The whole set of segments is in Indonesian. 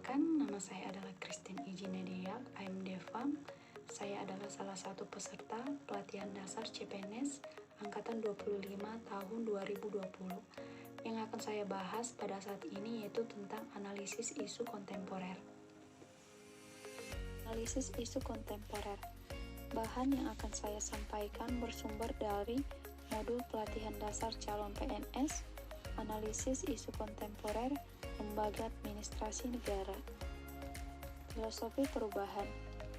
Perkenalkan, nama saya adalah Christine Ijinedia, I'm Devam. Saya adalah salah satu peserta pelatihan dasar CPNS Angkatan 25 tahun 2020. Yang akan saya bahas pada saat ini yaitu tentang analisis isu kontemporer. Analisis isu kontemporer. Bahan yang akan saya sampaikan bersumber dari modul pelatihan dasar calon PNS, analisis isu kontemporer, Lembaga Administrasi Negara. Filosofi perubahan.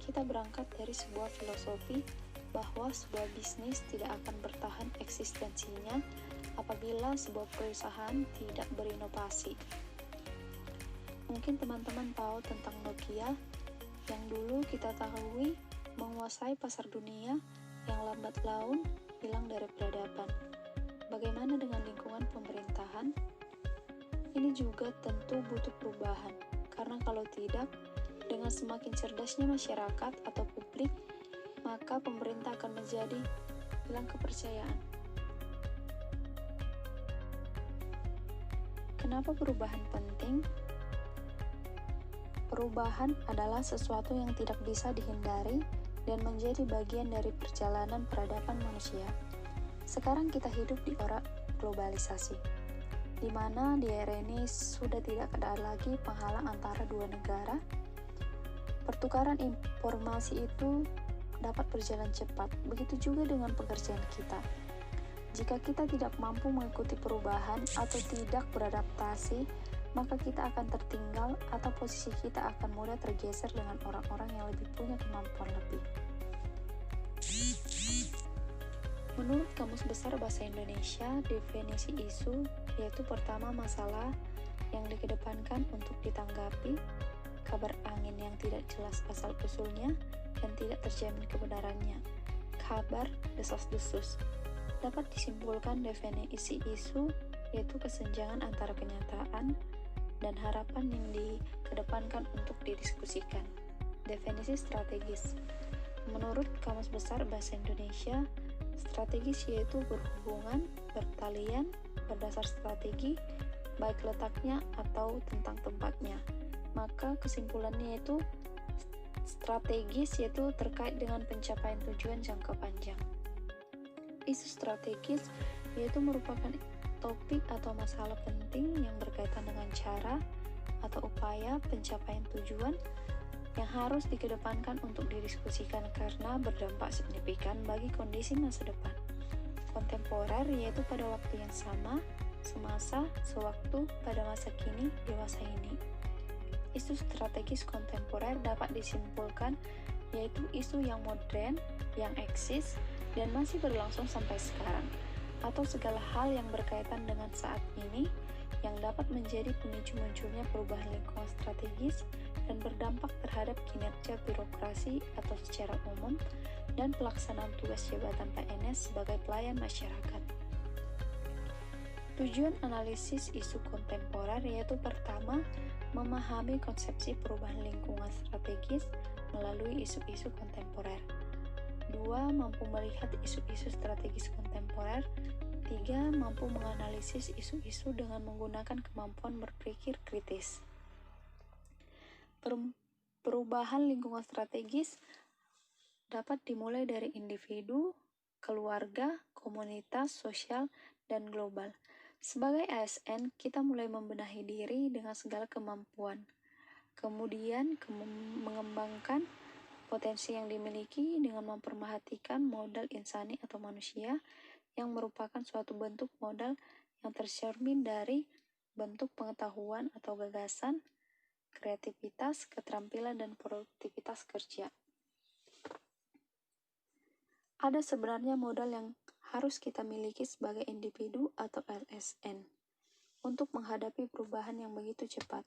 Kita berangkat dari sebuah filosofi bahwa sebuah bisnis tidak akan bertahan eksistensinya apabila sebuah perusahaan tidak berinovasi. Mungkin teman-teman tahu tentang Nokia yang dulu kita ketahui menguasai pasar dunia yang lambat laun hilang dari peradaban. Bagaimana dengan lingkungan pemerintahan? Ini juga tentu butuh perubahan, karena kalau tidak, dengan semakin cerdasnya masyarakat atau publik, maka pemerintah akan menjadi hilang kepercayaan. Kenapa perubahan penting? Perubahan adalah sesuatu yang tidak bisa dihindari dan menjadi bagian dari perjalanan peradaban manusia. Sekarang kita hidup di era globalisasi, di mana di era ini sudah tidak ada lagi penghalang antara dua negara. Pertukaran informasi itu dapat berjalan cepat, begitu juga dengan pekerjaan kita. Jika kita tidak mampu mengikuti perubahan atau tidak beradaptasi, maka kita akan tertinggal atau posisi kita akan mudah tergeser dengan orang-orang yang lebih punya kemampuan lebih. Menurut Kamus Besar Bahasa Indonesia, definisi isu yaitu pertama masalah yang dikedepankan untuk ditanggapi, kabar angin yang tidak jelas asal-usulnya dan tidak terjamin kebenarannya, kabar desas-desus. Dapat disimpulkan definisi isu yaitu kesenjangan antara kenyataan dan harapan yang dikedepankan untuk didiskusikan. Definisi strategis. Menurut Kamus Besar Bahasa Indonesia, strategis yaitu berhubungan, bertalian, berdasar strategi, baik letaknya atau tentang tempatnya. Maka kesimpulannya yaitu strategis yaitu terkait dengan pencapaian tujuan jangka panjang. Isu strategis yaitu merupakan topik atau masalah penting yang berkaitan dengan cara atau upaya pencapaian tujuan yang harus dikedepankan untuk didiskusikan karena berdampak signifikan bagi kondisi masa depan. Kontemporer yaitu pada waktu yang sama, semasa, sewaktu, pada masa kini, dewasa ini. Isu strategis kontemporer dapat disimpulkan yaitu isu yang modern, yang eksis, dan masih berlangsung sampai sekarang, atau segala hal yang berkaitan dengan saat ini yang dapat menjadi pemicu munculnya perubahan lingkungan strategis dan berdampak terhadap kinerja birokrasi atau secara umum dan pelaksanaan tugas jabatan PNS sebagai pelayan masyarakat. Tujuan analisis isu kontemporer yaitu pertama, memahami konsepsi perubahan lingkungan strategis melalui isu-isu kontemporer. 2. Mampu melihat isu-isu strategis kontemporer. 3. Mampu menganalisis isu-isu dengan menggunakan kemampuan berpikir kritis. Perubahan lingkungan strategis dapat dimulai dari individu, keluarga, komunitas, sosial, dan global. Sebagai ASN, kita mulai membenahi diri dengan segala kemampuan. Kemudian mengembangkan potensi yang dimiliki dengan memperhatikan modal insani atau manusia yang merupakan suatu bentuk modal yang tercermin dari bentuk pengetahuan atau gagasan, kreativitas, keterampilan, dan produktivitas kerja. Ada sebenarnya modal yang harus kita miliki sebagai individu atau ASN untuk menghadapi perubahan yang begitu cepat.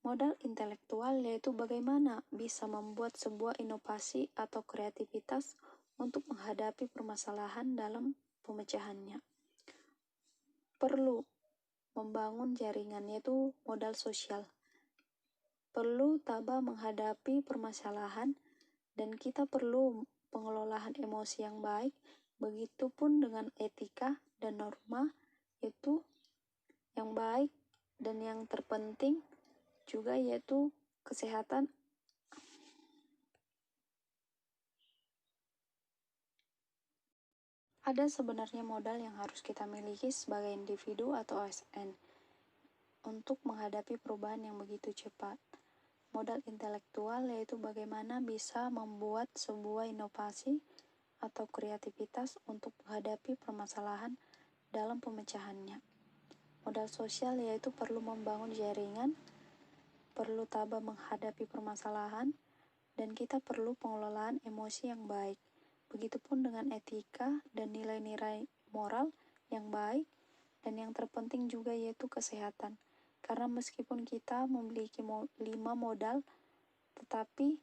Modal intelektual yaitu bagaimana bisa membuat sebuah inovasi atau kreativitas untuk menghadapi permasalahan dalam pemecahannya. Perlu membangun jaringan yaitu modal sosial. Perlu tabah menghadapi permasalahan dan kita perlu pengelolaan emosi yang baik, begitupun dengan etika dan norma yaitu yang baik dan yang terpenting juga yaitu kesehatan. Ada sebenarnya modal yang harus kita miliki sebagai individu atau ASN untuk menghadapi perubahan yang begitu cepat. Modal intelektual yaitu bagaimana bisa membuat sebuah inovasi atau kreativitas untuk menghadapi permasalahan dalam pemecahannya. Modal sosial yaitu perlu membangun jaringan, perlu tabah menghadapi permasalahan, dan kita perlu pengelolaan emosi yang baik. Begitupun dengan etika dan nilai-nilai moral yang baik, dan yang terpenting juga yaitu kesehatan. Karena meskipun kita memiliki 5 modal, tetapi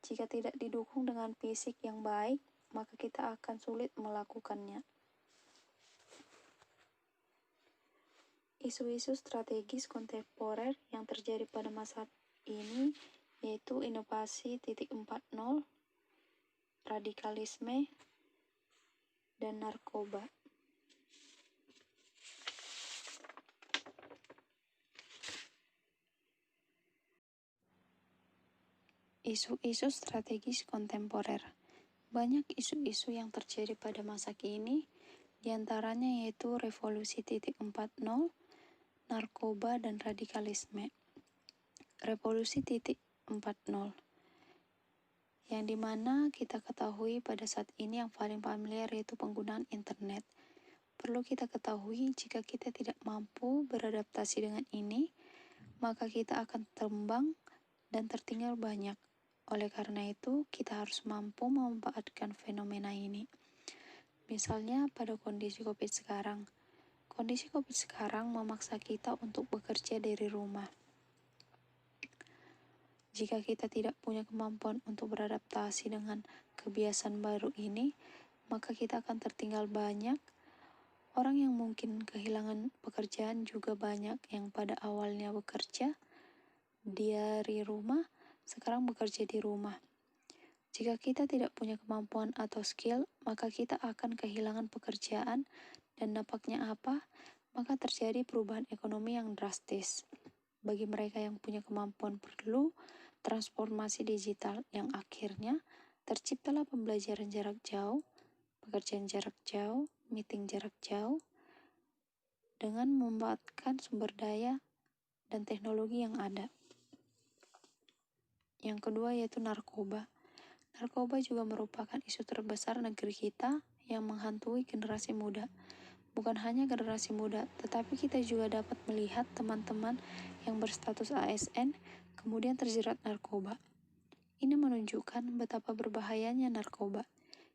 jika tidak didukung dengan fisik yang baik, maka kita akan sulit melakukannya. Isu-isu strategis kontemporer yang terjadi pada masa ini yaitu inovasi 4.0, radikalisme, dan narkoba. Isu-isu strategis kontemporer. Banyak isu-isu yang terjadi pada masa kini, diantaranya yaitu revolusi 4.0, narkoba, dan radikalisme. Revolusi 4.0 yang dimana kita ketahui pada saat ini yang paling familiar yaitu penggunaan internet. Perlu kita ketahui jika kita tidak mampu beradaptasi dengan ini, maka kita akan terbang dan tertinggal banyak. Oleh karena itu, kita harus mampu memanfaatkan fenomena ini. Misalnya pada kondisi COVID sekarang. Kondisi COVID sekarang memaksa kita untuk bekerja dari rumah. Jika kita tidak punya kemampuan untuk beradaptasi dengan kebiasaan baru ini, maka kita akan tertinggal banyak. Orang yang mungkin kehilangan pekerjaan juga banyak yang pada awalnya bekerja dari rumah, sekarang bekerja di rumah. Jika kita tidak punya kemampuan atau skill, maka kita akan kehilangan pekerjaan dan dampaknya apa? Maka terjadi perubahan ekonomi yang drastis. Bagi mereka yang punya kemampuan perlu transformasi digital yang akhirnya terciptalah pembelajaran jarak jauh, pekerjaan jarak jauh, meeting jarak jauh, dengan memanfaatkan sumber daya dan teknologi yang ada. Yang kedua yaitu narkoba. Narkoba juga merupakan isu terbesar negeri kita yang menghantui generasi muda. Bukan hanya generasi muda, tetapi kita juga dapat melihat teman-teman yang berstatus ASN kemudian terjerat narkoba. Ini menunjukkan betapa berbahayanya narkoba.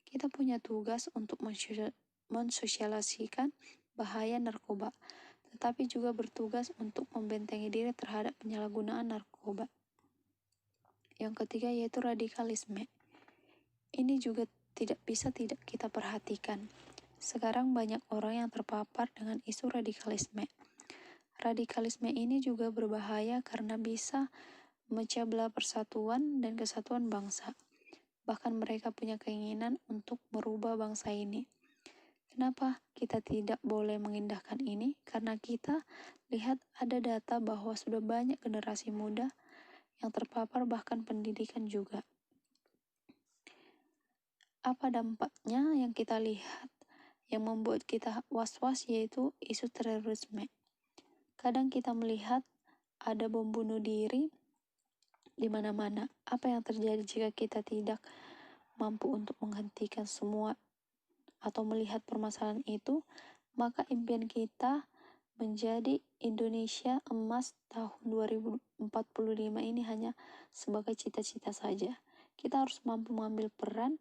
Kita punya tugas untuk mensosialisasikan bahaya narkoba, tetapi juga bertugas untuk membentengi diri terhadap penyalahgunaan narkoba. Yang ketiga yaitu radikalisme. Ini juga tidak bisa tidak kita perhatikan. Sekarang banyak orang yang terpapar dengan isu radikalisme. Radikalisme ini juga berbahaya karena bisa memecah belah persatuan dan kesatuan bangsa. Bahkan mereka punya keinginan untuk merubah bangsa ini. Kenapa kita tidak boleh mengindahkan ini? Karena kita lihat ada data bahwa sudah banyak generasi muda yang terpapar, bahkan pendidikan juga. Apa dampaknya yang kita lihat yang membuat kita was-was yaitu isu terorisme. Kadang kita melihat ada bom bunuh diri di mana-mana. Apa yang terjadi jika kita tidak mampu untuk menghentikan semua atau melihat permasalahan itu, maka impian kita menjadi Indonesia emas tahun 2045 ini hanya sebagai cita-cita saja. Kita harus mampu mengambil peran,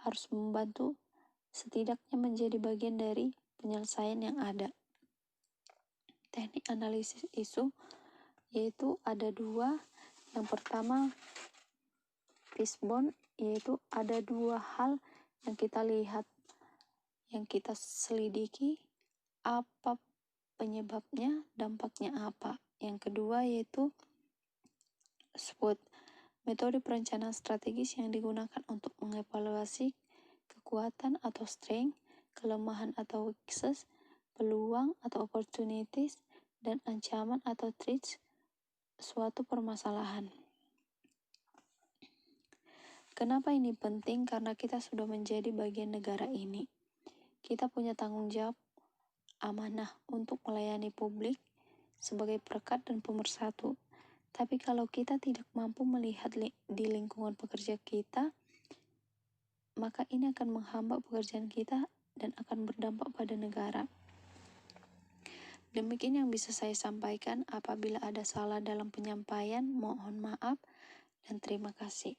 harus membantu, setidaknya menjadi bagian dari penyelesaian yang ada. Teknik analisis isu yaitu ada dua. Yang pertama, fishbone, yaitu ada dua hal yang kita lihat, yang kita selidiki, apa penyebabnya, dampaknya apa. Yang kedua yaitu SWOT, metode perencanaan strategis yang digunakan untuk mengevaluasi kekuatan atau strength, kelemahan atau weaknesses, peluang atau opportunities, dan ancaman atau threats suatu permasalahan. Kenapa ini penting? Karena kita sudah menjadi bagian negara ini. Kita punya tanggung jawab amanah untuk melayani publik sebagai perekat dan pemersatu. Tapi kalau kita tidak mampu melihat di lingkungan pekerja kita, maka ini akan menghambat pekerjaan kita dan akan berdampak pada negara. Demikian yang bisa saya sampaikan. Apabila ada salah dalam penyampaian, mohon maaf dan terima kasih.